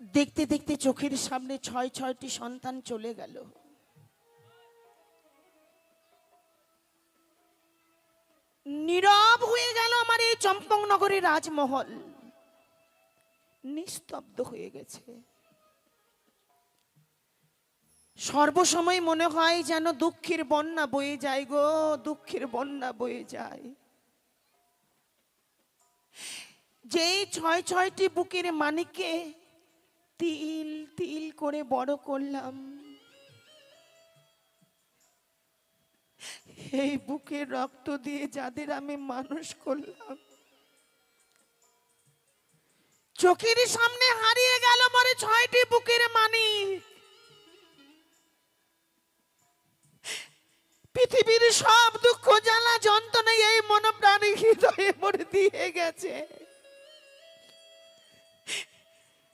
দেখতে দেখতে চোখের সামনে ছয় ছয়টি সন্তান চলে গেল। নীরব হয়ে গেল আমার এই চম্পকনগরের রাজমহল, নিস্তব্ধ হয়ে গেছে। সর্বসময় মনে হয় যেন দুঃখের বন্যা বয়ে যায় গো, দুঃখের বন্যা বয়ে যায়। যেই ছয় ছয়টি বুকের মানিককে তিল তিল করে বড় করলাম, এই বুকের রক্ত দিয়ে যাদের আমি মানুষ করলাম, চোখের সামনে হারিয়ে গেল মরে ছয়টি বুকের মানিক। পৃথিবীর সব দুঃখ জ্বালা যন্ত্রণা এই মনপ্রাণী হৃদয়ে মরে দিয়ে গেছে।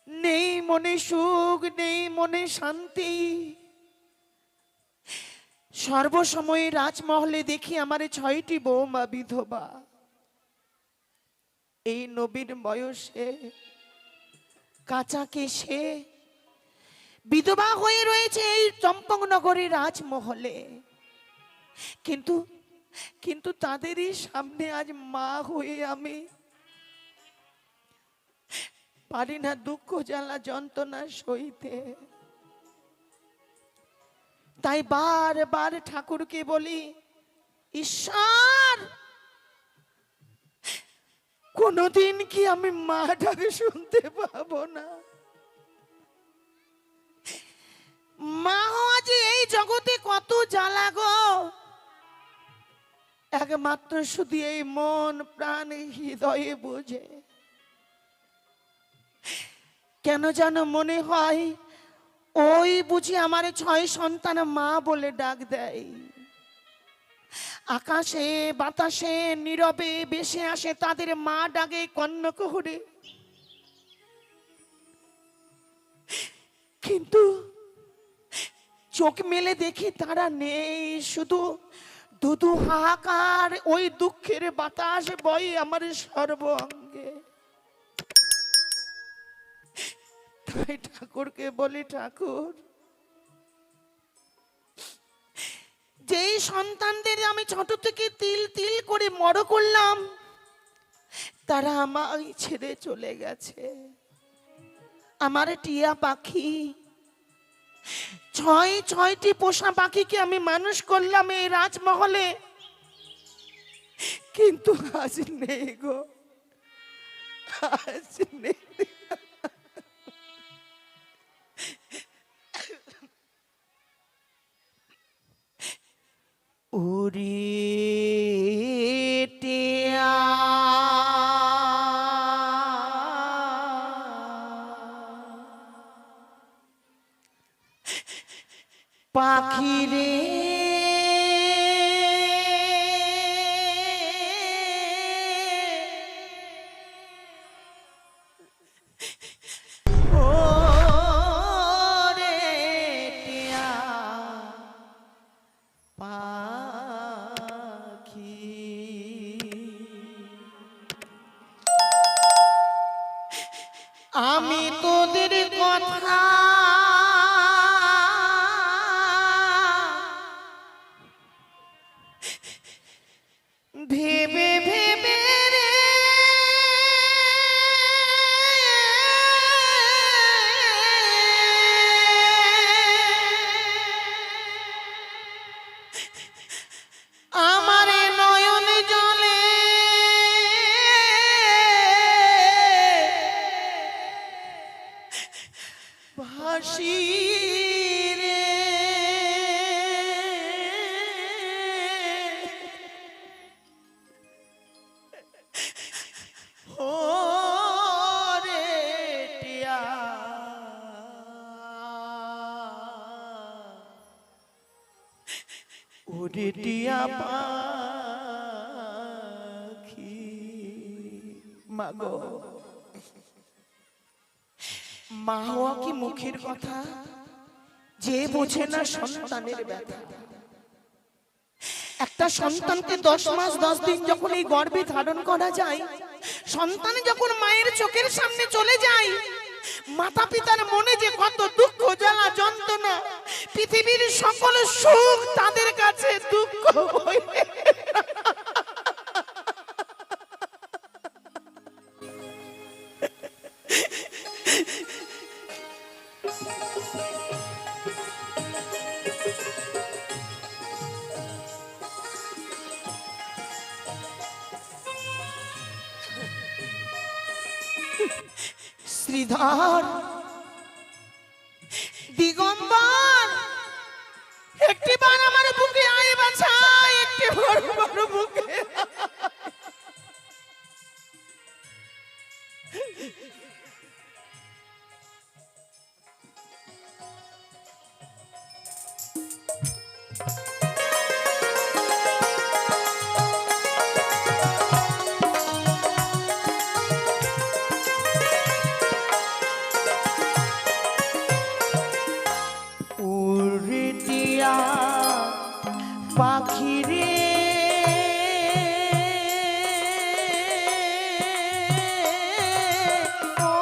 নেই মনে সুখ, নেই মনে শান্তি। সর্বসময় রাজমহলে দেখি আমার ছয়টি বৌমা বিধবা। এই নবীর বয়সে কাঁচা কেশে বিধবা হয়ে রয়েছে এই চম্পকনগরের রাজমহলে। কিন্তু কিন্তু তাদেরই সামনে আজ মা হয়ে আমি পারি না দুঃখ জ্বালা যন্ত্রণা সইতে। তাই বারবার ঠাকুরকে বলি, ঈশ্বর কোনদিন কি আমি মা ডাকে শুনতে পাবো না? মা হওয়া যে এই জগতে কত জ্বালা গো, একমাত্র শুধু এই মন প্রাণ হৃদয়ে বোঝে। কেন যেন মনে হয় ওই বুঝি আমার ছয় সন্তান মা বলে ডাক দেয়। আকাশে বাতাসে নীরবে ভেসে আসে তাদের মা ডাকে কর্ণকুহরে। কিন্তু চোখ মেলে দেখি তারা নেই, শুধু দুধু হাহাকার ওই দুঃখের বাতাস বয় আমার সর্ব অঙ্গে। তাই ঠাকুরকে বলি, ঠাকুর যেই সন্তানদের আমি ছোট থেকে তিল তিল করে বড় করলাম, তারা আমায় ছেড়ে চলে গেছে। আমার টিয়া পাখি, ছয়টি পোষা পাখিকে আমি মানুষ করলাম এই রাজমহলে, কিন্তু আজ নেই গো, আজ নেই। ওরে টিয়া পাখি রে, আমি তোদের কথা ভেবে ভেবে রে আমার নয়ন জলে ভাসি রে। ও রে টিয়া ওরে টিয়া পাখি, মাগো মা হওয়া কি মুখের কথা, যে বোঝে না সন্তানের ব্যথা। একটা সন্তানকে 10 মাস 10 দিন যখন এই গর্ভে ধারণ করা যায়, সন্তান যখন মায়ের চোখের সামনে চলে যায়, মাতা পিতার মনে যে কত দুঃখ জ্বালা যন্ত্রণা, পৃথিবীর সকল সুখ তাদের কাছে দুঃখ হয়ে। শ্রীধর, দিগম্বর, একটিবার আমার বুকে আয় বাছা, একটি বড় বড় বুকে। উড়ে দিয়া পাখি রে, ও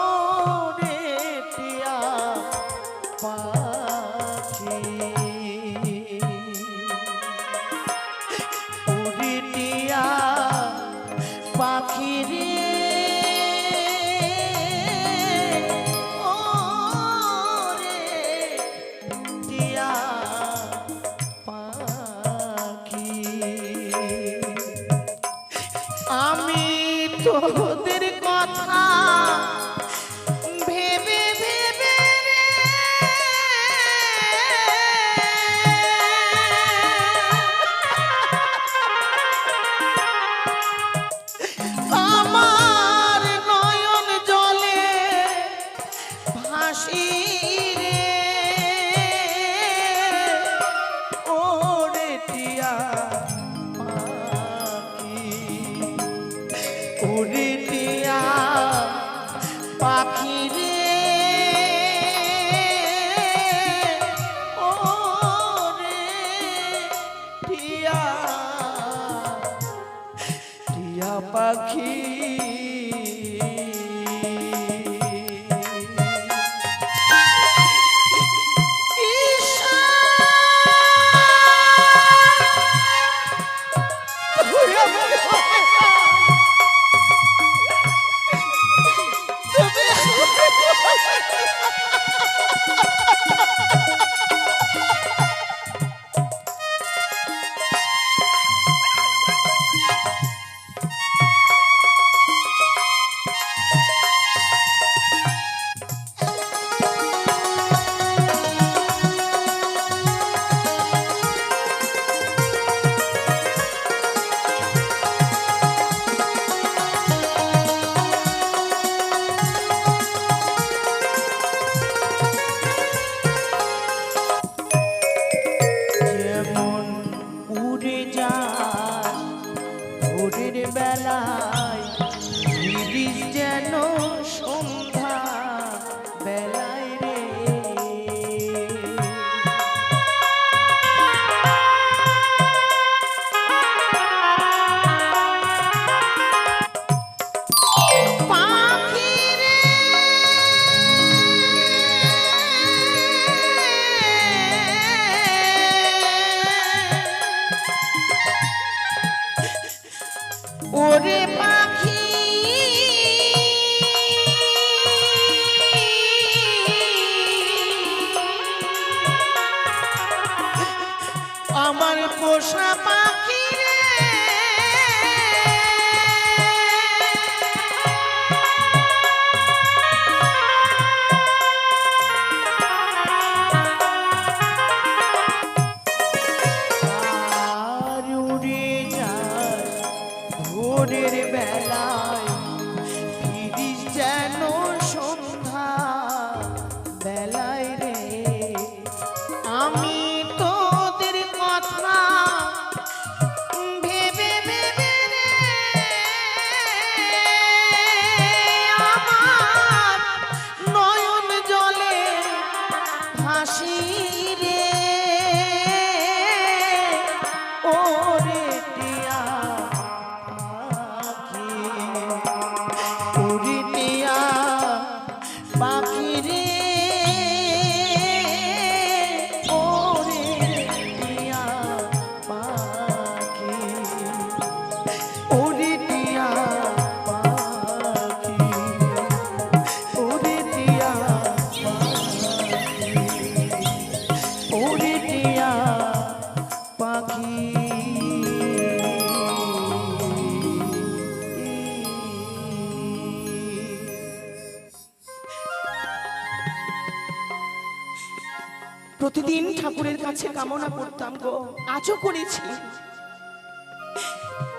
প্রতিদিন ঠাকুরের কাছে কামনা করতাম গো, আজও করেছি।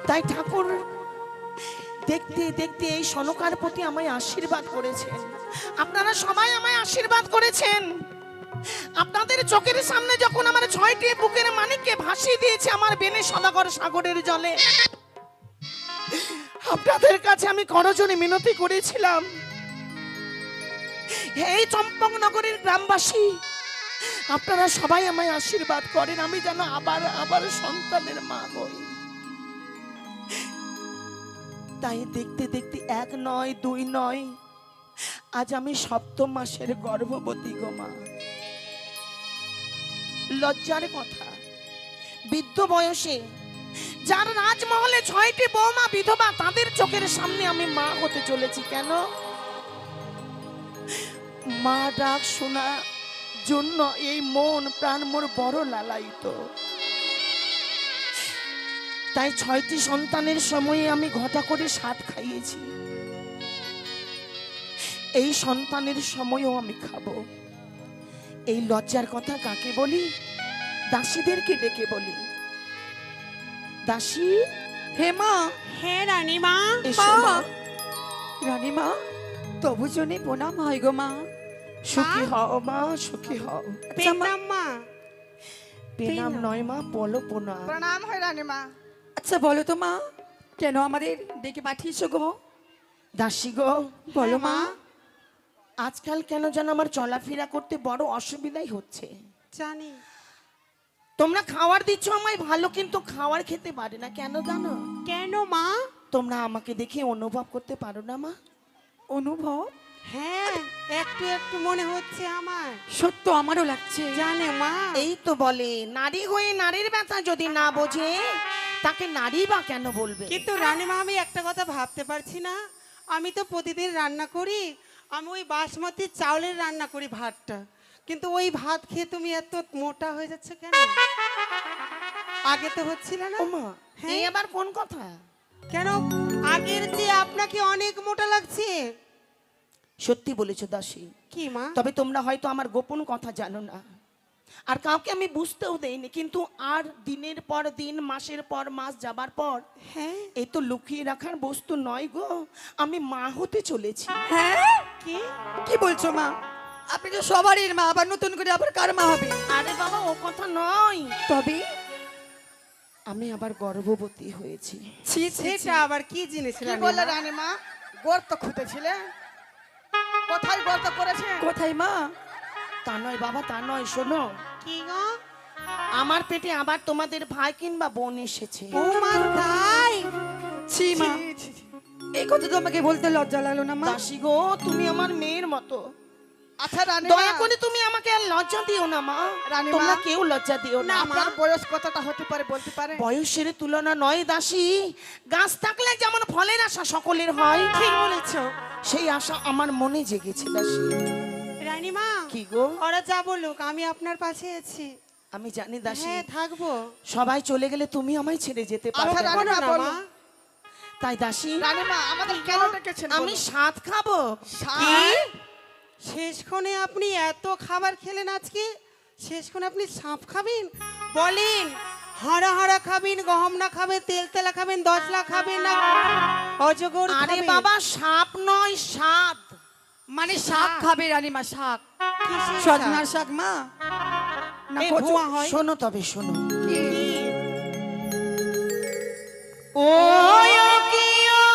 তাই ঠাকুর দেখতে দেখতে এই সনকার প্রতি আমায় আশীর্বাদ করেছেন। আপনারা সবাই আমায় আশীর্বাদ করেছেন। আপনাদের চোখের সামনে যখন আমার 6টি বুকের মানিককে ভাসিয়ে দিয়েছে আমার বেনে সদাগর সাগরের জলে, আপনাদের কাছে আমি করজোড়ে মিনতি করেছিলাম, এই চম্পকনগরের গ্রামবাসী আপনারা সবাই আমায় আশীর্বাদ করেন, আমি যেন আবার সন্তানের মা হই। তাই দেখতে দেখতে 1 নয় 2 নয়, আজ আমি 7ম মাসের গর্ভবতী গো মা। লজ্জার কথা, বৃদ্ধ বয়সে যার রাজমহলে 6টি বৌমা বিধবা, তাদের চোখের সামনে আমি মা হতে চলেছি। কেন? মা ডাক শোনা জন্য এই মন প্রাণ মোর বড় লালায়িত। তাই 6টি সন্তানের সময়ে আমি ঘটা করে 7 খাইয়েছি, এই সন্তানের সময়ও আমি খাবো। এই লজ্জার কথা কাকে বলি? দাসীদেরকে ডেকে বলি। দাসী, হে মা। হে রানীমা। মা, রানীমা, তবু জনে প্রণাম হয় গো মা। সুখী হও মা, সুখী হও। প্রণাম মা। প্রণাম নয় মা, বলো প্রণাম। প্রণাম হয় রানীমা। আচ্ছা বলো তো মা, কেন আমাদের ডেকে পাঠিয়েছো গো? দাসী গো, বলো মা। আজকাল কেন যেন আমার চলাফেরা করতে বড় অসুবিধাই হচ্ছে। জানি। তোমরা খাবার দিচ্ছ আমায় ভালো, কিন্তু খাবার খেতে পারে না কেন জানো? কেন মা? তোমরা আমাকে দেখে অনুভব করতে পারো না মা? অনুভব? হ্যাঁ, একটু একটু মনে হচ্ছে আমার। সত্য আমারও লাগছে। জানে মা, এই তো বলে, নারী হয়ে নারীর ব্যথা যদি না বোঝে তাকে নারী বা কেন বলবে? কিন্তু রানীমা আমি একটা কথা ভাবতে পারছি না। আমি তো প্রতিদিন রান্না করি, আমি ওই বাসমতি চাউলের রান্না করি ভাতটা, কিন্তু ওই ভাত খেয়ে তুমি এত মোটা হয়ে যাচ্ছ কেন? আগে তো হচ্ছিল না। ও মা, এই আবার কোন কথা? কেন আগের চেয়ে আপনাকে অনেক মোটা লাগছে। সত্যি বলেছো দাসী, কি মা? তবে তোমরা হয়তো আমার গোপন কথা জানো না, আর কাউকে আমি বুঝতেও দেইনি। কিন্তু আর দিনের পর দিন, মাসের পর মাস যাবার পর, হ্যাঁ, এই তো লুকিয়ে রাখার বস্তু নয় গো, আমি মা হতে চলেছি। হ্যাঁ? কি কি বলছো মা? আপনি তো সবারই মা, আবার নতুন করে আবার কার মা হবে? আরে বাবা, ও কথা নয়, তবে আমি আবার গর্ভবতী হয়েছি। ছি ছি ছি। সেটা আবার কি জিনিস কি রানীমা? বললে রানীমা? গর্ত খুঁটেছিলে? কোথায় গর্ত করেছে? কোথায় মা? তা নয় বাবা, তা নয়, শোনো, কি গো? আমার পেটে আবার তোমাদের ভাই কিংবা বোন এসেছে। ও মা, তাই? ছি মা, এই কথা তো আমাকে বলতে লজ্জা লাগলো না মা? দাসী গো, তুমি আমার মেয়ের মতো, আচ্ছা রানীমা, দয়া করে তুমি আমাকে আর লজ্জা দিও না মা। রানীমা, তোমরা কেউ লজ্জা দিও না। আপনার বয়স কতটা হতে পারে বলতে পারে? বয়সের তুলনা নয় দাসী, গাছ থাকলে যেমন ফলের আশা সকলের হয়, ঠিক বলেছো সেই আশা আমার মনে জেগেছে দাসী। রানীমা। কি গো? ওরা যা বলুক, আমি আপনার পাশে আছি। আমি জানি দাসী, হ্যাঁ, থাকবো। সবাই চলে গেলে তুমি আমায় ছেড়ে যেতে আচ্ছা পারবে না। রানীমা, না, বলো। মা। তাই দাসী, রানীমা, আমাদের কেন ডেকেছেন? আমি 7 খাবো। সাত? শেষক্ষণে আপনি এত খাবার খেলেন আজকে, শেষক্ষণে আপনি সাপ খাবেন? বলেন, হাড়া হাড়া খাবেন, গহম না খাবেন, তেল তেলা খাবেন, 10 লাখ খাবেন না অজগর আরে খাবেন? বাবা, সাপ নয়, 7। মানে শাক খাবে রানীমা? শাক? কিসের সজনার শাক? শাক মা? না এই কচু? ভুয়া হয়। শোনো তবে শোনো, কি? ও কিও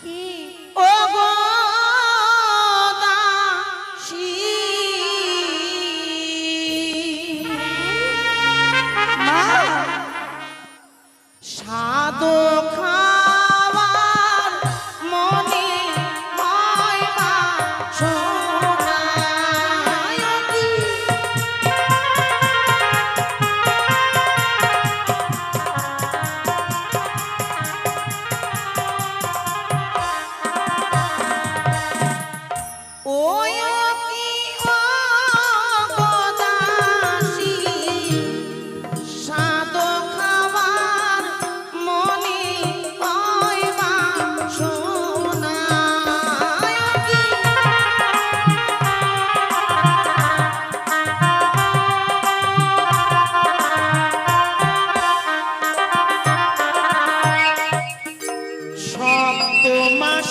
কি? ও গো দাসী, মা, সাদো খাওয়ার মনে হয় মা শোনায় কি?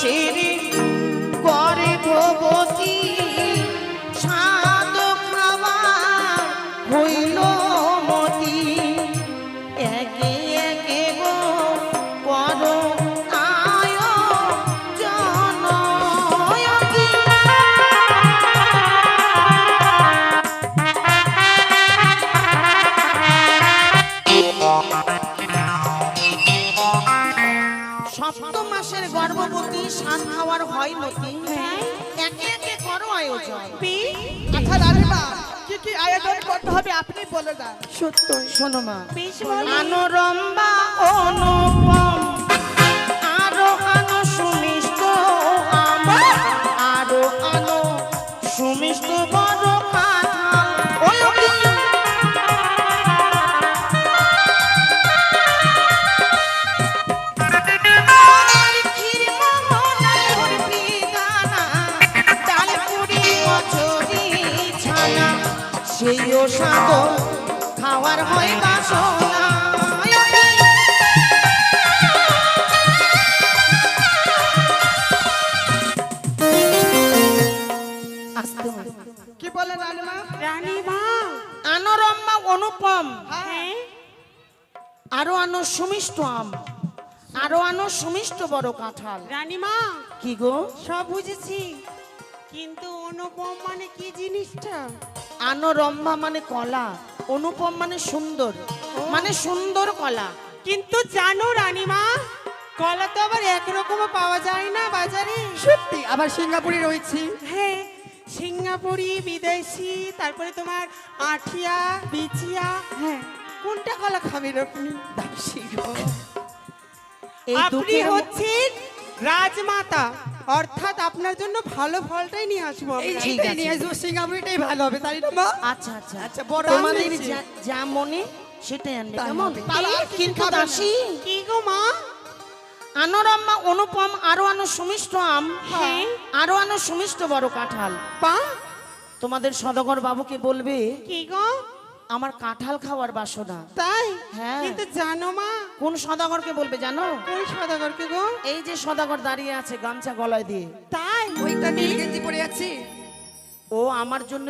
মাসের গর্ভবতী স্বাদ খাবার হইল মতি একে একে গো করো আয়োজন সপ্তম মাসের গর্ভবতী সাত খাওয়ার হয় মতি একে একে করো আয়োজন আচ্ছা রানীমা কি কি আয়োজন করতে হবে আপনি বলে যান। সত্যই শোনো মা বেশ বলো। আনরম্বা অনুপম আরো আনো সুমিষ্ট আমার আরো আনো সুমিষ্ট বড় কাঁঠাল ওই অবধি। আর ক্ষীরমোহনার বরফি দানা, ডালপুরি কচুরি ছানা, সেইও স্বাদ খাওয়ার হয় বাসনা আস্তে বলো। কি বলেন রানীমা? রানীমা আনরম্মা অনুপম হ্যাঁ আরো আনো সুমিষ্ট আম আরো আনো সুমিষ্ট বড় কাঁঠাল। রানীমা কি গো সব বুঝেছি, কিন্তু অনুপম মানে কি জিনিসটা? আনরম্মা মানে কলা, অনুপম মানে সুন্দর, মানে সুন্দর কলা। কিন্তু জানো রানীমা, কলা তো আবার একরকমও পাওয়া যায় না বাজারে। সত্যি আবার সিঙ্গাপুরে রয়েছে। হ্যাঁ, সিঙ্গাপুরি, বিদেশি, তারপরে তোমার আঠিয়া, বিচিয়া। হ্যাঁ কোনটা কলা খাবেন আপনি? দাসী গো। এই আপনি দুঃখের হচ্ছেন রাজমাতা, অর্থাৎ আপনার জন্য ভালো ফলটাই নিয়ে আসবো এই আমরা। ঠিক এইটাই আছে। নিয়ে আসবো, সিঙ্গাপুরিটাই ভালো হবে তাই না মা? আচ্ছা আচ্ছা আচ্ছা, বড় তোমাদের হয়েছে। যা মনে সেটাই আনবে তাই কেমন? হবে। তাহলে আর কিছু কিন্তু খাবে না। দাসী কি গো মা? আনরম্মা অনুপম আরো আনো সুমিষ্ট আম হ্যাঁ। আরো আনো সুমিষ্ট বড় কাঁঠাল। পা তোমাদের সদাগর বাবুকে বলবে কি গো? আমার কাঁঠাল খাওয়ার বাসনা। তাই? হ্যাঁ। কিন্তু জানো মা, কোন সদাগরকে বলবে জানো? কোন সদাগরকে গো? এই যে সদাগর দাঁড়িয়ে আছে গামছা গলায় দিয়ে, তাই? ওইটা নীল গেঞ্জি পরে আছি। ও আমার জন্য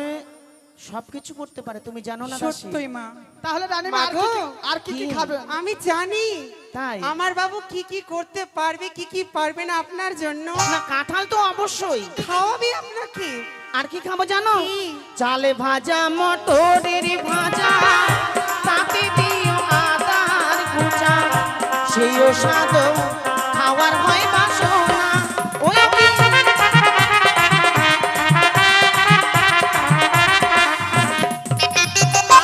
সবকিছু করতে পারে, তুমি জানো না দাসী? সত্যই মা। তাহলে রানীমা আর মাগো, আর কি কি কি? খাবেন? আমি জানি তাই আমার বাবু কি কি করতে পারবে, কি কি পারবে না আপনার জন্য। না কাঁঠাল তো অবশ্যই, খাওয়াবি আপনাকে। আর কি খাবো জানো? কি? চালে ভাজা মটরের ভাজা, তাতে দিও আদার কুচা, সেইও স্বাদ খাওয়ার হয় বাসনা। ওই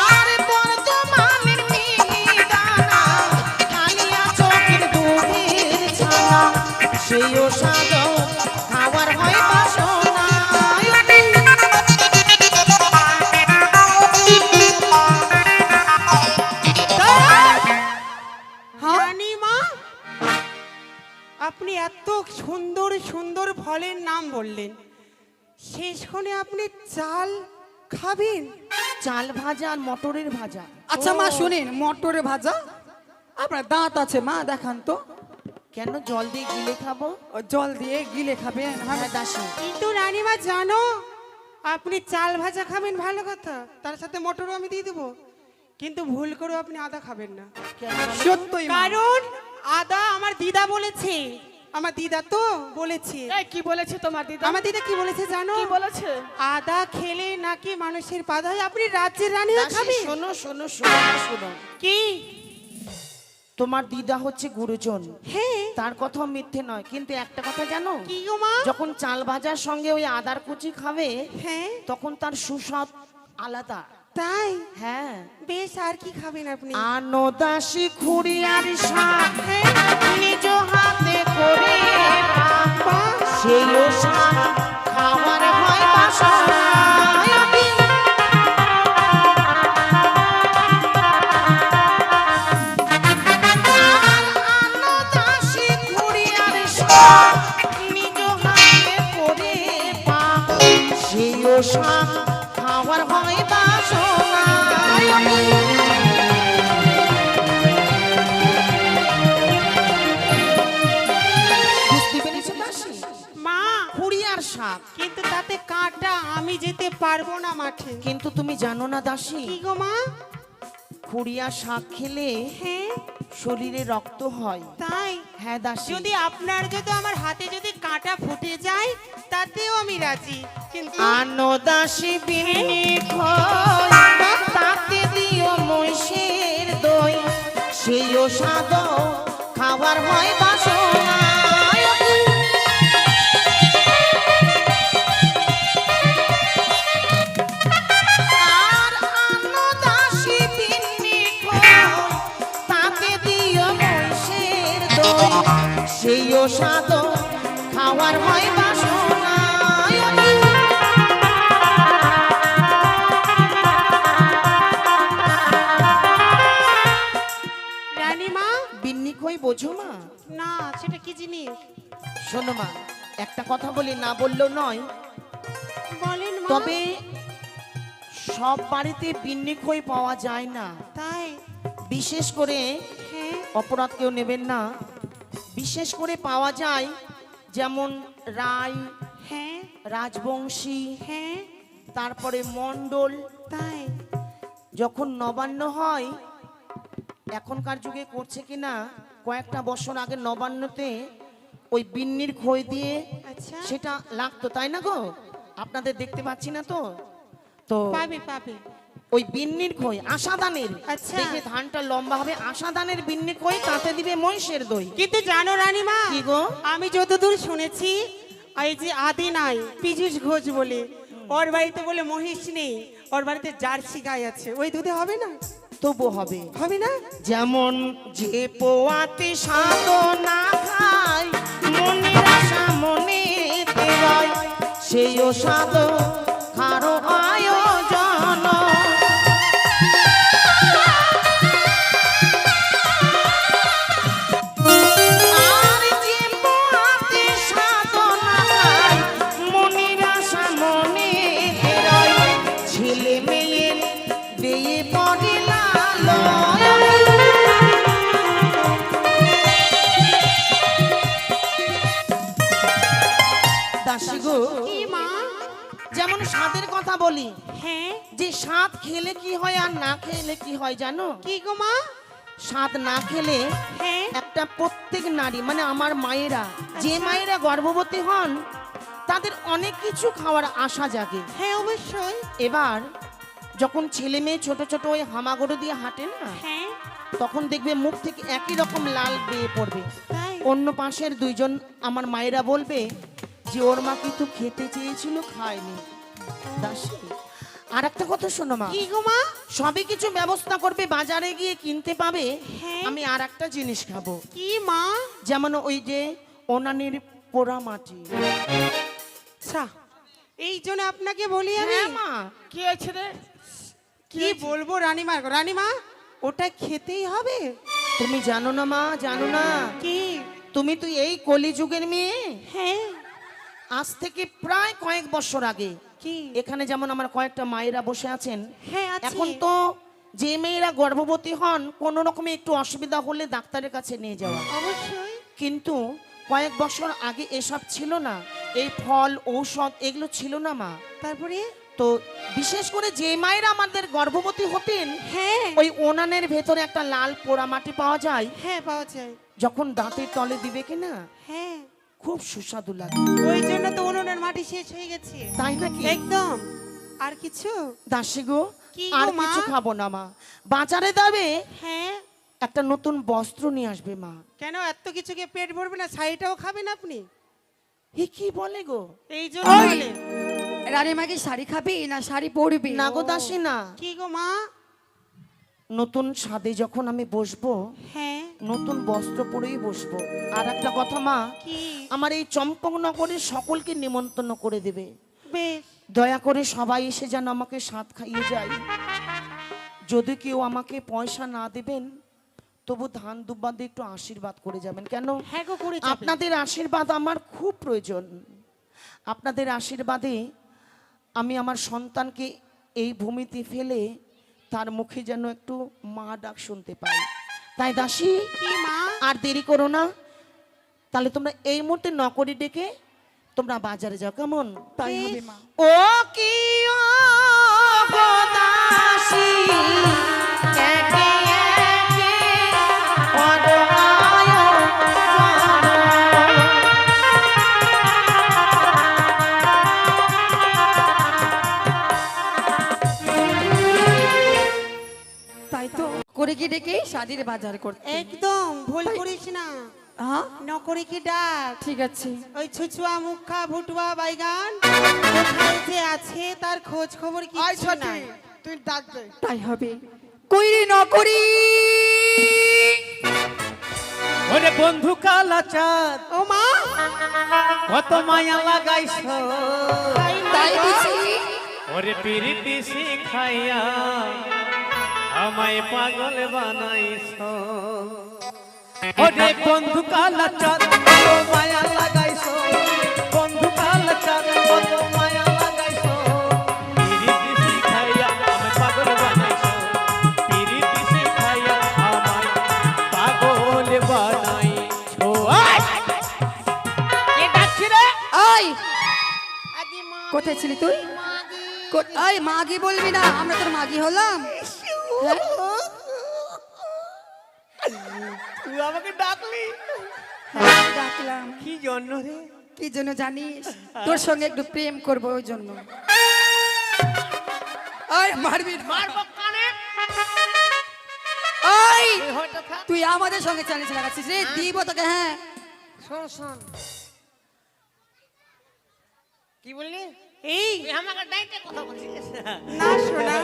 আর বর্তমানের মিহিদানা, কালিয়া চোখের দুধের ছানা, সেইও স্বাদ খাওয়ার হয় বাসনা। জানি মা, আপনি এত সুন্দর সুন্দর ফলের নাম বললেন, শেষক্ষণে আপনি চাল খাবেন? চাল ভাজা আর মটরের ভাজা। আচ্ছা মা শুনেন, মটরে ভাজা আপনার দাঁত আছে মা, দেখান তো। কেন জল দিয়ে গিলে খাবো? ও জল দিয়ে গিলে খাবেন? হ্যাঁ দাসী, কিন্তু রানীমা জানো, আপনি চাল ভাজা খাবেন ভালো কথা, তার সাথে মটরও আমি দিয়ে দেবো, কিন্তু ভুল করে আপনি আদা খাবেন না। কেন বলো? সত্যই মা। কারণ আদা আমার দিদা বলেছে, আমার দিদা তো বলেছে। এই কি বলেছে তোমার দিদা? আমার দিদা কি বলেছে জানো? কি বলেছে? আদা খেলে নাকি মানুষের বাধা হয়। আপনি রাজ্যের রানীরা দাসী, খাবেন? শোনো শোনো শোনো শোনো, কি? তোমার দিদা হচ্ছে গুরুজন, হ্যাঁ। তার কথাও মিথ্যে নয়, কিন্তু একটা কথা জানো, কি গো মা? যখন চাল ভাজার সঙ্গে ওই আদার কুচি খাবে হ্যাঁ। তখন তার সুস্বাদ আলাদা। তাই? হ্যাঁ। বেশ, আর কি খাবেন আপনি? আনো দাসী খুঁড়িয়ার শাক, নিজ হাতে করে বাহ! সেইও শাক খাওয়ার হয় বাসনা। আর আনো দাসী খুঁড়িয়ার শাক, নিজ হাতে করে পাক, সেইও শাক খাওয়ার হয় বাসনা। বুঝতে পেরেছো দাসী? শাক। কিন্তু তাতে কাঁটা, আমি যেতে পারবো না মাঠে। কিন্তু তুমি জানো না দাসী, কি গো মা? খুড়িয়া শাক খেলে হ্যাঁ শরীরে রক্ত হয়। তাই? হ্যাঁ দাসী। যদি আমার হাতে যদি কাঁটা ফুটে যায় তাতেও আমি রাজি, কিন্তু আনো দাসী বিন্নি খই, তাতে দিও মহিষের দই, সেইও স্বাদ খাবার হয় বাসনা। আর আনো দাসী বিন্নি খই, তাতে দিও মহিষের দই, সেইও স্বাদ খাবার হয় বাসনা। রানীমা। বিন্নি খই বোঝো মা? না, সেটা কি জিনিস? শোনো মা, একটা কথা বলি, না বললেও নয়, বলেন মা। তবে সব বাড়িতে বিন্নি খই পাওয়া যায় না। তাই? বিশেষ করে, হ্যাঁ অপরাধ কেউ নেবেন না, বিশেষ করে পাওয়া যায় যেমন রায়, হ্যাঁ রাজবংশী, হ্যাঁ তারপরে মণ্ডল। তাই? যখন নবান্ন হয়, এখনকার যুগে করছে কিনা, কয়েকটা বছর আগে নবান্নতে ওই বিন্নির খই দিয়ে আচ্ছা। সেটা লাগতো, তাই না গো? আপনাদের দেখতে পাচ্ছি না তো। তো পাবে পাবে। ওই বিন্নির খই আশাদানের, আচ্ছা। দেখবে ধানটা লম্বা হবে, আশাদানের বিন্নি খই, তাতে দিবে মহিষের দই। কিন্তু জানো রানীমা, কি গো? আমি যতদূর শুনেছি, এই যে আদি নাই পীযূষ ঘোষ বলে, ওর বাড়িতে বলে মহিষ নেই, ওর বাড়িতে জার্সি গাই আছে, ওই দুধে হবে না? তবু হবে। হবে না? যেমন যে পোয়াতে সাধনা খায়, মনের আশা মনেতে রয়, সেইও সাধ খারো আয়োজন। আর যে পোয়াতে সাধনা খায়, মনের আশা মনেতে রয়, ছেলে মেয়ের দেয়ে পড়ে লালয়। দাসী গো, কি মা? যেমন স্বাদের কথা বলি, হ্যাঁ যে স্বাদ খেলে কি হয় আর না খেলে কি হয় জানো? কি গো মা? স্বাদ না খেলে হ্যাঁ একটা প্রত্যেক নারী, মানে আমার মায়েরা, যে মায়েরা গর্ভবতী হন, তাদের অনেক কিছু খাওয়ার আশা জাগে। হ্যাঁ অবশ্যই। এবার যখন ছেলে মেয়ে ছোট ছোট ওই হামাগড়ো দিয়ে হাঁটে না, হ্যাঁ তখন দেখবে মুখ থেকে একই রকম লাল বেয়ে পড়বে। তাই? অন্য পাশের দুইজন আমার মায়েরা বলবে যে ওর মা কিন্তু খেতে চেয়েছিল, খায়নি। দাসী, আর একটা কথা শোনো মা, কি গো মা? সবই কিছু ব্যবস্থা করবে, বাজারে গিয়ে কিনতে পাবে, হ্যাঁ। আমি আর একটা জিনিস খাবো, কি মা? যেমন ওই যে ওনানির পোড়া মাটি। আচ্ছা, এই জন্য আপনাকে বলি আমি। হ্যাঁ মা, কি হয়েছে রে? কি বলবো রানীমা, রানীমা ওটা খেতেই হবে। তুমি জানো না মা, জানো না, কি? তুমি তো এই কলিযুগের মেয়ে। হ্যাঁ আজ থেকে প্রায় কয়েক বছর আগে কি? এখানে যেমন আমার কয়েকটা মায়েরা বসে আছেন, হ্যাঁ আছে। এখন তো যে মেয়েরা গর্ভবতী হন, কোনো রকমে একটু অসুবিধা হলে ডাক্তারের কাছে নিয়ে যাওয়া, অবশ্যই। কিন্তু কয়েক বছর আগে এসব ছিল না, এই ফল ঔষধ এগুলো ছিল না মা। তারপরে? তো বিশেষ করে যে মায়েরা আমাদের গর্ভবতী হতেন, হ্যাঁ ওই ওনানের ভেতরে একটা লাল পোড়া মাটি পাওয়া যায়, হ্যাঁ পাওয়া যায়। যখন দাঁতের তলে দিবে কিনা, হ্যাঁ খুব সুস্বাদু লাগে। ওই জন্য তো উনুনের মাটি শেষ হয়ে গেছে। তাই নাকি? একদম। আর কিছু? দাসী গো, কি আর গো মা? কিছু খাবো না মা, বাজারে যাবে, হ্যাঁ। একটা নতুন বস্ত্র নিয়ে আসবে মা। কেন এত কিছুকে পেট ভরবে না? শাড়িটাও খাবেন আপনি? এ কি বলে গো? এই জন্য ওই! বলে। রানীমা কি শাড়ি খাবি না শাড়ি পরবি? না গো দাসী না, কি গো মা? নতুন স্বাদে যখন আমি বসবো, হ্যাঁ নতুন বস্ত্র পরেই বসবো। আর একটা কথা মা, কি? আমার এই চম্পকনগরের সকলকে নিমন্ত্রণ করে দেবে, বেশ। দয়া করে সবাই এসে যেন আমাকে স্বাদ খাইয়ে যায়। যদি কেউ আমাকে পয়সা না দেবেন, তবু ধান দুব্বা দিয়ে একটু আশীর্বাদ করে যাবেন। কেন? হ্যাঁ গো করে যাবে। আপনাদের আশীর্বাদ আমার খুব প্রয়োজন। আপনাদের আশীর্বাদে আমি আমার সন্তানকে এই ভূমিতে ফেলে তার মুখে যেন একটু মা ডাক শুনতে পাই। তাই দাসী, কি মা? আর দেরি করো না, তাহলে তোমরা এই মুহূর্তে নকরি ডেকে তোমরা বাজারে যাও, কেমন? তাই হবে মা। ও কি অবদাসী, একে একে অদয়ায় তাই তো করে কি ডেকে শাদির বাজার করতে। একদম ভুল করিস না, হ্যাঁ নকরি কি ডাক। ঠিক আছে। ওই ছুচুয়া মুখা ভুটুয়া বাইগান কোথায় যে আছে তার খোঁজ খবর আই কিছু ছোটি নাই। তুই ডাক দে। তাই হবে। কইরে ন করি ওরে বন্ধু কালাচাঁদ ও মা, কত মায়া লাগাইছ, তাই বুঝি ওরে পিরিতি শিখাইয়া আমায় পাগল বানাইছ। ওরে বন্ধু কালাচাঁদ কত মায়া লাগাইছ, বন্ধু কালাচাঁদ কত মায়া লাগাইছ, পিরিতি শিখাইয়া আমায় পাগল বানাইছ, পিরিতি শিখাইয়া আমায় পাগল বানাইছ। কে ডাকছি রে? আই কোথায় ছিলি তুই? আই মাগি বলবি না, আমরা তোর মাগি হলাম। হ্যাঁ? তুই আমাকে ডাকলি হ্যাঁ, ডাকলাম। কি জন্য রে? কি জন্য জানিস? তোর সঙ্গে একটু প্রেম করবো ওই জন্য। আই মারবি না। মারবো কানে। আই তুই হয়তো থাক। তুই আমাদের সঙ্গে চ্যালেঞ্জ লাগাচ্ছিস রে, দিব তোকে। হ্যাঁ শোন শোন, কি বললি? এই তুই আমাকে ডাইটে কথা বলছিস? না শোনা,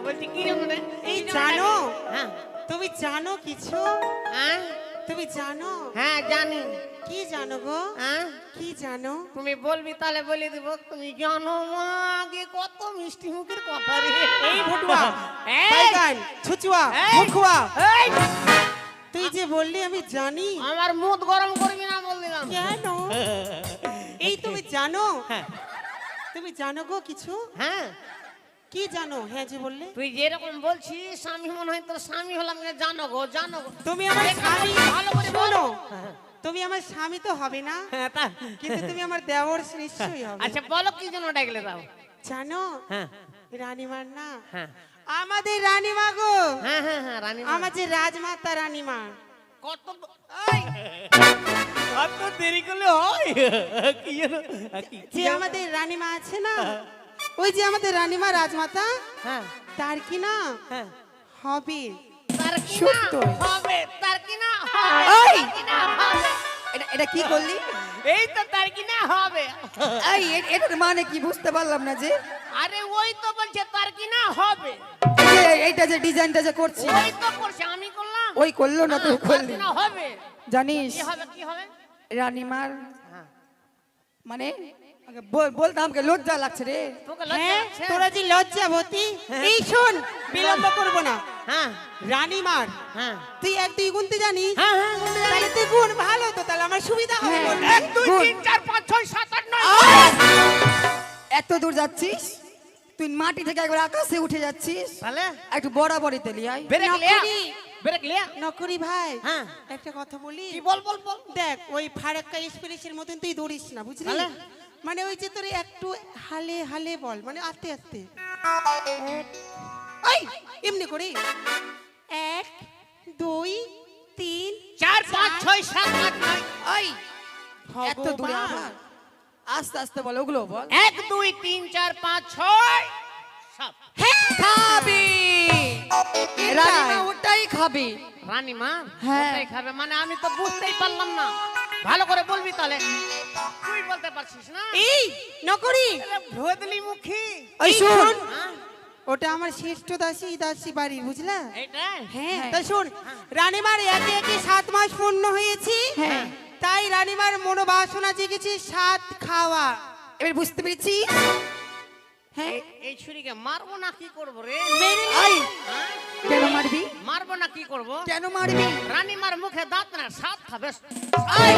বলছি কি রে? এই জানো, হ্যাঁ তুমি জানো কিছু? হ্যাঁ তুমি জানো? হ্যাঁ জানি। কি জানো গো? হ্যাঁ কি জানো? তুমি বলবি তাহলে বলে দিব। তুমি জানো মাগে কত মিষ্টি মুখের কথা রে। এই ভুটুয়া এই! বাইগান ছুচুয়া এই! মুখুয়া, এই! তুই যে বললি আমি জানি। আমার মুখ গরম করবি না বল দিলাম। কেন? এই তুমি জানো? হ্যাঁ তুমি জানো গো কিছু? হ্যাঁ, কি জানো? হ্যাঁ যে বললে। তুই যেরকম বলছিস স্বামী মনে হয় তোর স্বামী হলাম। জানো গো, জানো গো। তুমি আমার স্বামী, ভালো করে শোনো, হ্যাঁ। তুমি আমার স্বামী তো হবে না, হ্যাঁ, তা। কিন্তু তুমি আমার দেওর নিশ্চয়ই হবে। আচ্ছা বলো কি জন্য ডাকলে দাও? জানো হ্যাঁ রানীমার না, হ্যাঁ আমাদের রানীমা গো, হ্যাঁ হ্যাঁ হ্যাঁ রানী আমার যে রাজমাতা রানীমা। কত কত দেরি করলে হয় কি জানো যে আমাদের রানীমা আছে না, ওই যে আমাদের রানীমা রাজমাতা, হ্যাঁ তার কি না হ্যাঁ হবে। তার কি না সত্য। হবে, তার কি না হবে, এই! তার কি না হবে। এটা কি করলি? এই তো তার কি না হবে। এই এটার মানে কি বুঝতে পারলাম না যে। আরে ওই তো বলছে তার কি না হবে। এই যে এইটা যে ডিজাইনটা যে করছি, ওই তো করছে, আমি করলাম। ওই করলো না তুই তার করলি। কি না হবে। জানিস কি হবে কি হবে? রানীমার হ্যাঁ। মানে আগে বলতে আমাকে লজ্জা লাগছে রে। তোকে লজ্জা হ্যাঁ লাগছে? তোরা যে লজ্জাবতী, এই শোন বিলম্ব করবো না। হ্যাঁ রানীমার হ্যাঁ তুই 1 2 গুনতে জানিস? হ্যাঁ হ্যাঁ বলতে জানি। তাহলে তুই গুণ ভালো তো, তাহলে আমার সুবিধা হবে। হ্যাঁ। বলতে। 1 2 গুণ। 3 4 5 6 7 8 9 এত দূর যাচ্ছিস তুই, মাটি থেকে একবার আকাশে উঠে যাচ্ছিস। তাহলে একটু বরাবরই তেলি আয়। ব্রেক লিয়া, ব্রেক লিয়া। নকরি ভাই, হ্যাঁ। একটা কথা বলি। কি বল বল বল। দেখ ওই ফারাক্কা এক্সপ্রেসের মতন তুই দৌড়িস না, বুঝলি? তাহলে? মানে ওই যে তোর একটু হালে হালে বল, মানে আস্তে আস্তে। এই এমনি করে 1 2 3 4 5 6 7 8 9 এই এত দূরে আবার আস্তে আস্তে বল, ওগুলো বল। 1 2 3 4 5 6 7। খাবি রানীমা ওটাই খাবি। রানী মা হ্যাঁ। ওটাই খাবে মানে? আমি তো বুঝতেই পারলাম না। ভালো করে বলবি তাহলে। তুই বলতে পারছিস না? এই নকরি, ভদলি মুখী। এই শোন, হ্যাঁ ওটা আমার শ্রেষ্ঠ দাসী দাসী বাড়ি, বুঝলা? এইটা হ্যাঁ তা শোন, রানীমার একে একে 7 মাস পূর্ণ হয়েছে। হ্যাঁ। তাই রানীমার মনোবাসনা জেগেছে 7 খাওয়া। এবার বুঝতে পেরেছি। হ্যাঁ এই ছুরিকে মারবো না কি করবো রে? মেরে নে। এই হ্যাঁ? কেন মারবি? মারবো না কি করবো? কেন মারবি? রানীমার মুখে দাঁত না, সাত খাবে। এই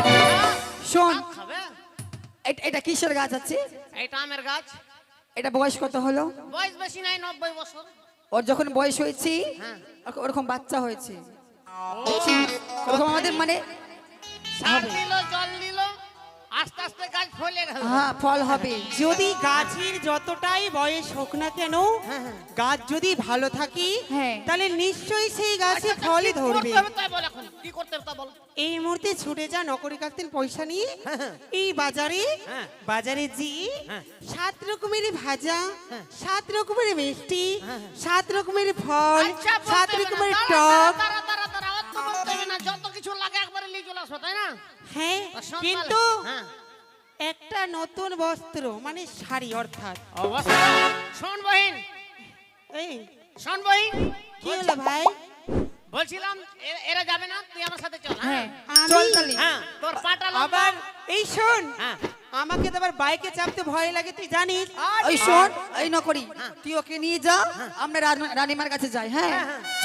শোন, সাত খাবে। এটা কিসের গাছ আছে? এইটা আমের গাছ। এটা বয়স কত হলো? বয়স বেশি নাই, 90 বছর। ওর যখন বয়স হয়েছে হ্যাঁ। ওরকম বাচ্চা হয়েছে। দেখছিস? ওরকম আমাদের মানে সার দিল, জল দিল, আস্তে আস্তে গাছ ফলে গেল। হ্যাঁ ফল হবে। যদি গাছের যতটাই বয়স হোক না কেন, গাছ যদি ভালো থাকে হ্যাঁ। তাহলে নিশ্চয়ই সেই গাছে আচ্ছা, ফলই কি ধরবে। করতে হবে তাই বল এখন, কি করতে হবে তা বল। এই মুহূর্তে ছুটে যা, নকরি কাকতেন পয়সা নিয়ে এই বাজারে বাজারে জি 7 রকমের ভাজা, 7 রকমের মিষ্টি, 7 রকমের ফল, আচ্ছা, 7 বলতে হবে না। রকমের দাঁড়া, টক। দাঁড়া, দাঁড়া, দাঁড়া, অত বলতে হবে না, যত কিছু লাগে একবারে নিয়ে চলে আসবে, তাই না? হ্যাঁ, তা শোন কিন্তু তাহলে, হ্যাঁ। একটা নতুন বস্ত্র মানে শাড়ি অর্থাৎ। অবশ্যই। শোন বহিন, এই শোন বহিন, কি হলো ভাই? বলছিলাম এরা যাবে না, তুই আমার সাথে চল। হ্যাঁ আমি- চল তাহলে। হ্যাঁ, তোর পাটা লম্বা। আবার এই শোন, হ্যাঁ। আমাকে তো আবার বাইকে চাপতে ভয় লাগে, তুই জানিস। ওই শোন, এই নকরি তুই ওকে নিয়ে যা, আমরা রানীমার কাছে যাই। হ্যাঁ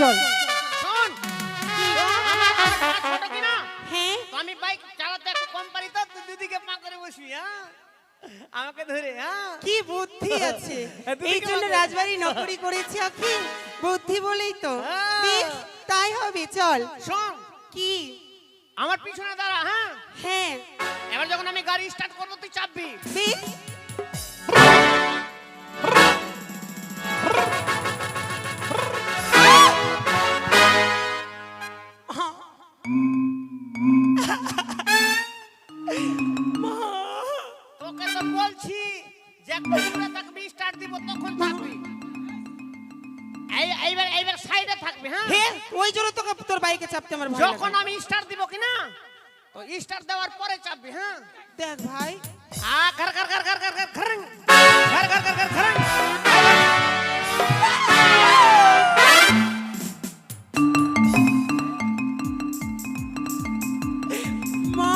চল। শোন, আমার পা ছোট কিনা? হ্যাঁ, তো আমি বাইক চালাতে একটু কম পারি, তো তুই দুদিকে পা করে বসবি, হ্যাঁ? আমাকে ধরে, হ্যাঁ? কি বুদ্ধি আছে। দুদিকে এই জন্য বাঁধো। রাজবাড়ি নকরি করেছি আখি, বুদ্ধি বলেই তো। হ্যাঁ। বেশ, তাই হবে, চল। শোন, কি? আমার পিছনে দাঁড়া, হ্যাঁ? হ্যাঁ, এবার যখন আমি গাড়ি স্টার্ট করবো তুই চাপবি। বেশ। তোকে তো বলছি যে একবার দূরে থাকবি, স্টার্ট দিব তখন চাপবি। এইবার সাইডে থাকবি, হ্যাঁ? হ্যাঁ, ওই জন্য তোকে তোর বাইকে চাপতে আমার ভয় যখন লাগে। আমি স্টার্ট দিব কিনা, তো স্টার্ট দেওয়ার পরে চাপবি, হ্যাঁ? দেখ ভাই, ঘর ঘর ঘর ঘর ঘর ঘর ঘর ঘর ঘর ঘর ঘর ঘর। মা,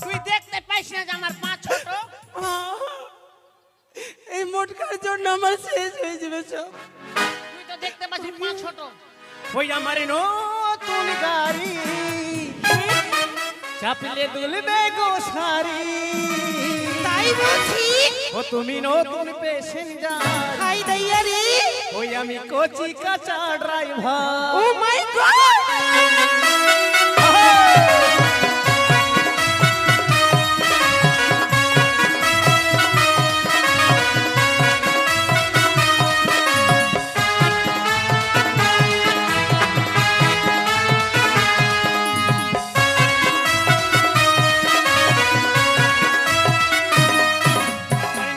তুই দেখতে পাইস না যে আমার পা ছোট? এই মোটকার জন্য আমার শেষ হয়ে যাবে সব। তুই তো দেখতে পাচ্ছিস পা ছোট। ওই আমার নতুন গাড়ি চাপলে দুলবে গো সারি। তাই বলছি, ও তুমি নতুন প্যাসেঞ্জার, খাই দাইয়া রে। ওই আমি কোচি কাঁচা ড্রাইভার। ও মাই গড,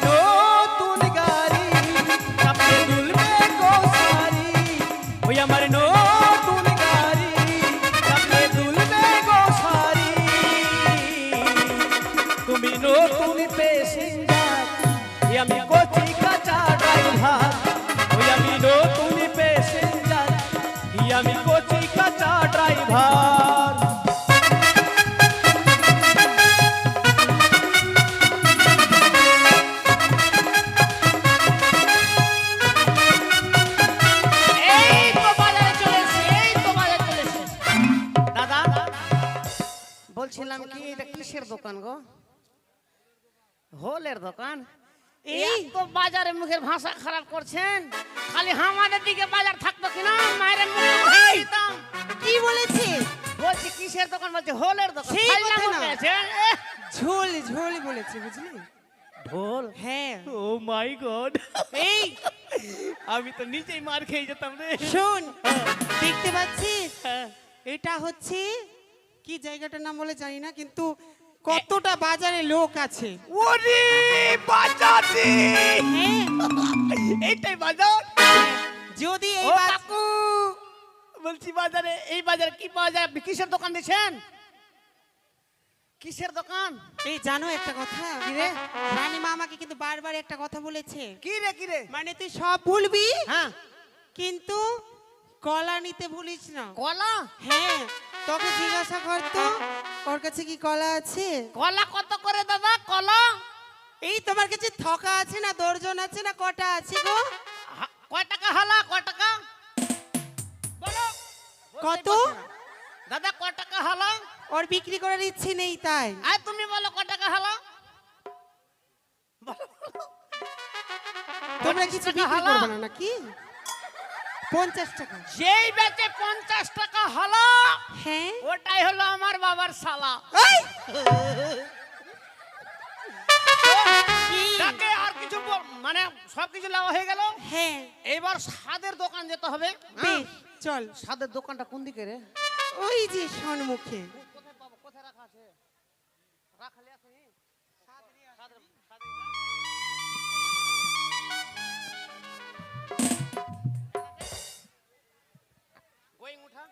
নতুন গাড়ি চাপলে দুলবে গো সারি। ওই আমার নতুন গাড়ি চাপলে দুলবে গো সারি। তুমি নতুন প্যাসেঞ্জার, ওই আমি কোচি কাঁচা ড্রাইভার। ওই আমি নতুন প্যাসেঞ্জার, ওই আমি কোচি কাঁচা ড্রাইভার। এই তো বাজারে চলে এসেছি, এই তো বাজারে চলে এসেছি। দাদা, বলছিলাম কি এটা কিসের দোকান গো? হোলের দোকান? এই তো বাজারে মুখের ভাষা খারাপ করছেন। খালি আমাদের দিকে বাজার থাকতো কিনা মায়ের মুখে ভেঙে দিতাম। কি বলেছে? বলছি কিসের দোকান, বলছে হোলের দোকান। সেই ফাইল কথা নাম না। বলেছে, ঝোল ঝোল বলেছে, বুঝলি? ঢোল, হ্যাঁ, ও মাই গড, এই আমি তো নিচেই মার খেয়ে যেতাম রে। শোন, দেখতে পাচ্ছিস হ্যাঁ। এটা হচ্ছে কি জায়গাটার নাম বলে জানি না, কিন্তু কতটা বাজারে লোক আছে। ওরে বাজারে, হ্যাঁ, এইটাই বাজার। যদি ও এই কাকু, বলছি বাজারে, এই বাজারে কি পাওয়া যায়? আপনি কিসের দোকান দিয়েছেন? কিসের দোকান? এই জানো একটা কথা, কি রে? রানীমা আমাকে কিন্তু বারবার একটা কথা বলেছে, কি রে কি রে? মানে তুই সব ভুলবি হ্যাঁ, কিন্তু কলা নিতে ভুলিস না। কলা? হ্যাঁ, তোকে জিজ্ঞাসা করতো ওর কাছে কি কলা আছে। কলা কত করে দাদা? কলা এই তোমার কাছে থকা আছে না দর্জন আছে না কটা আছে গো? কয় টাকা হালা? কয় টাকা বলো? কত? দাদা কয় টাকা হালা? ওর বিক্রি করার ইচ্ছে নেই তাই। আর তুমি বলো কয় টাকা হালা? তোমরা কিছু টাকা বিক্রি হালা? করবে না নাকি? 50 টাকা। যেই বেচে 50 টাকা হালা, হ্যাঁ, ওটাই হলো আমার বাবার শালা। এই! মানে সবকিছু নেওয়া হয়ে গেল, হ্যাঁ এবার স্বাদের দোকান যেতে হবে। বেশ চল, স্বাদের দোকানটা কোন দিকে রে? ওই যে সম্মুখে। কোথায় পাবো? কোথায় রাখা আছে? রাখালে আছে ওই মুঠা।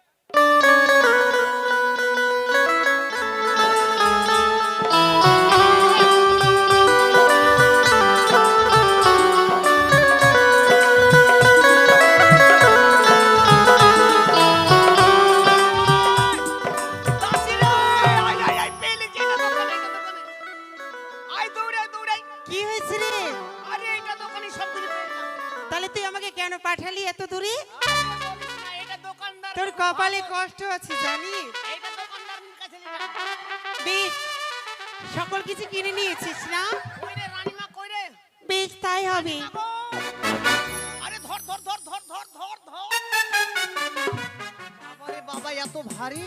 কি হয়েছে রে? তাহলে তুই আমাকে কেন পাঠালি এত দূরে? তোর কপালে কষ্ট আছে জানি। বেশ, সকল কিছু কিনে নিয়েছিস না? বেশ তাই হবে। বাবা এত ভারী,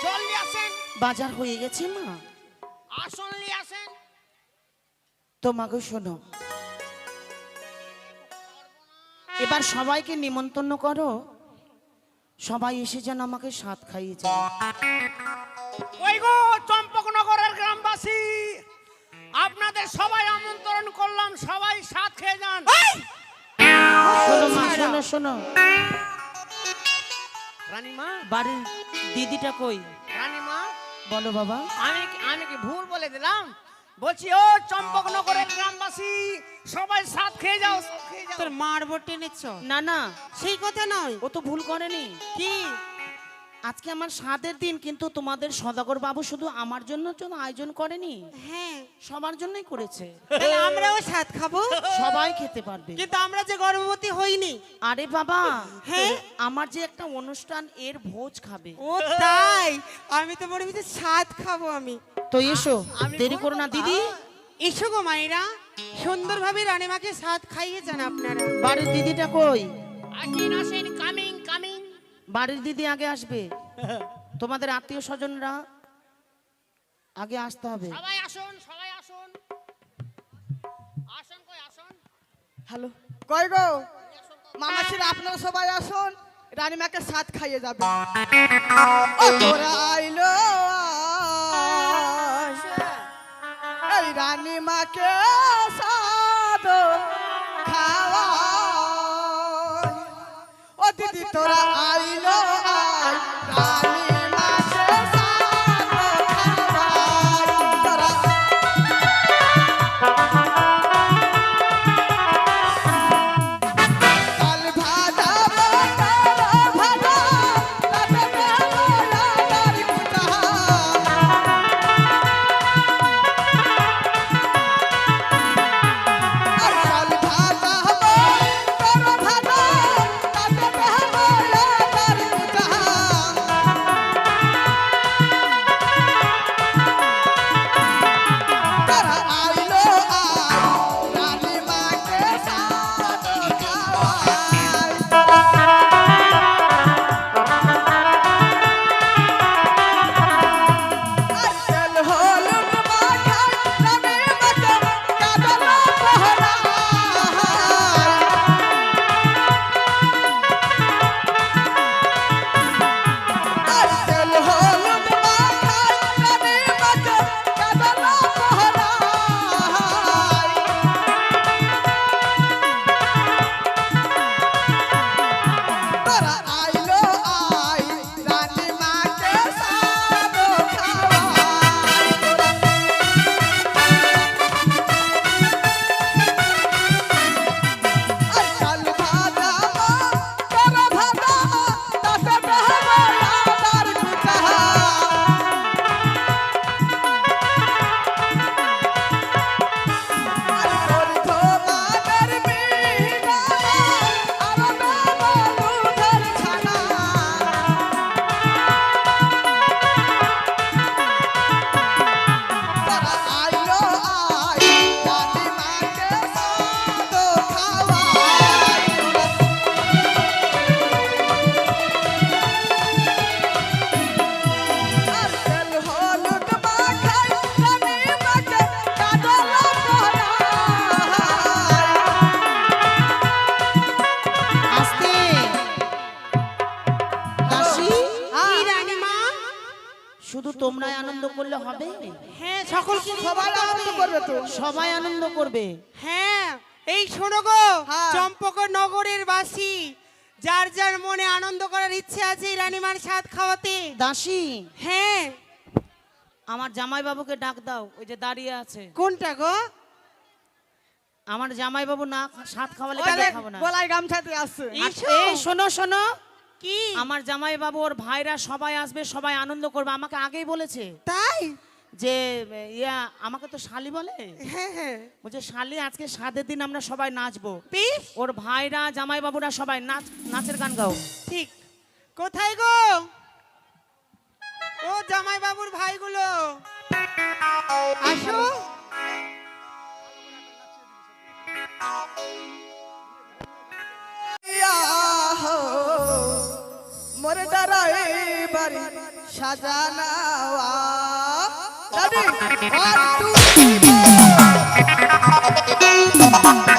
জল নিয়ে আসেন, বাজার হয়ে গেছে মা। আসন নিয়ে আসেন। তোমাকে শোনো, এবার সবাইকে নিমন্ত্রণ করো, সবাই এসে যেন আমাকে স্বাদ খাইয়ে যায়। ওই গো চম্পকনগরের গ্রামবাসী, আপনাদের সবাই আমন্ত্রণ করলাম, সবাই স্বাদ খেয়ে যান। শোনো মা, শোনো শোনো, রানীমা, বাড়ির দিদিটা কই? রানীমা, বলো বাবা। আমি কি ভুল বলে দিলাম? বলছি ও চম্পকনগরের গ্রামবাসী, সবাই স্বাদ খেয়ে যাও, সব খেয়ে যাও। তোর মারবো টেনেছ? না না, সেই কথা নয়। ও তো ভুল করেনি। কি? আজকে আমার স্বাদের দিন, কিন্তু তোমাদের সদাগর বাবু শুধু আমার জন্য আয়োজন করেনি, হ্যাঁ, সবার জন্যই করেছে। তাহলে আমরাও স্বাদ খাবো। সবাই খেতে পারবে। কিন্তু আমরা যে গর্ভবতী হইনি। আরে বাবা, হ্যাঁ? আমার যে একটা অনুষ্ঠান, এর ভোজ খাবে। ও তাই? আমি তো মনে হচ্ছে স্বাদ খাবো আমি। তো এসো, দেরি করো না দিদি। এসো গো মায়েরা, সুন্দরভাবে রানীমাকে স্বাদ খাইয়ে যান আপনারা। বাড়ির দিদিটা কই? আসেন আসেন, কামিং কামিং। বাড়ির দিদি আগে আসবে, তোমাদের আত্মীয় স্বজনরা আগে আসতে হবে। সবাই আসুন, সবাই আসুন, আসুন, কই আসুন। হ্যালো, কই গো মামাসিরা, আপনারা সবাই আসুন, রানীমাকে সাথ খাইয়ে যাবে। ও তোরা আইলো এই রানীমাকে সাদ খাওয়া। ও দিদি তোরা আইলো রানীমাকে সাদ খাওয়া। তোরা কাল ভাজা ভাজা ভাজা তাতে বেলা তারি কুটা। আর কাল ভাজা ভাজা ভাজা তাতে বেলা তারি কুটা। তোমরাই আনন্দ করলে হবে? হ্যাঁ সকলকে নিয়ে সবাই করতে আনন্দ হবে। করবে তো। সবাই আনন্দ করবে। হ্যাঁ এই শোনো গো, হ্যাঁ। চম্পকর নগরের বাসী যার যার মনে আনন্দ করার ইচ্ছে আছে এই রানীমার স্বাদ খাওয়াতে। দাসী, হ্যাঁ আমার জামাইবাবুকে ডাক দাও, ওই যে দাঁড়িয়ে আছে। কোনটা গো? আমার জামাইবাবু না স্বাদ খাওয়ালে ওই কেন দেখ, খাবো না? গলায় গামছাতে আসছে। ইসো। এই শোনো শোনো, কি আমার জামাইবাবু ওর ভাইরা সবাই আসবে, সবাই আনন্দ করবে, আমাকে আগেই বলেছে তাই? যে ইয়া আমাকে তো শালি বলে, হ্যাঁ হ্যাঁ বলছে শালি আজকে স্বাদের দিন আমরা সবাই নাচবো। বেশ ওর ভাইরা জামাইবাবুরা সবাই নাচের গান গাও। ঠিক। কোথায় গো ও জামাই বাবুর ভাইগুলো? আসো। ইয়াহো, মোর ডরাই বাড়ি সাজানা রেডি 1 2 3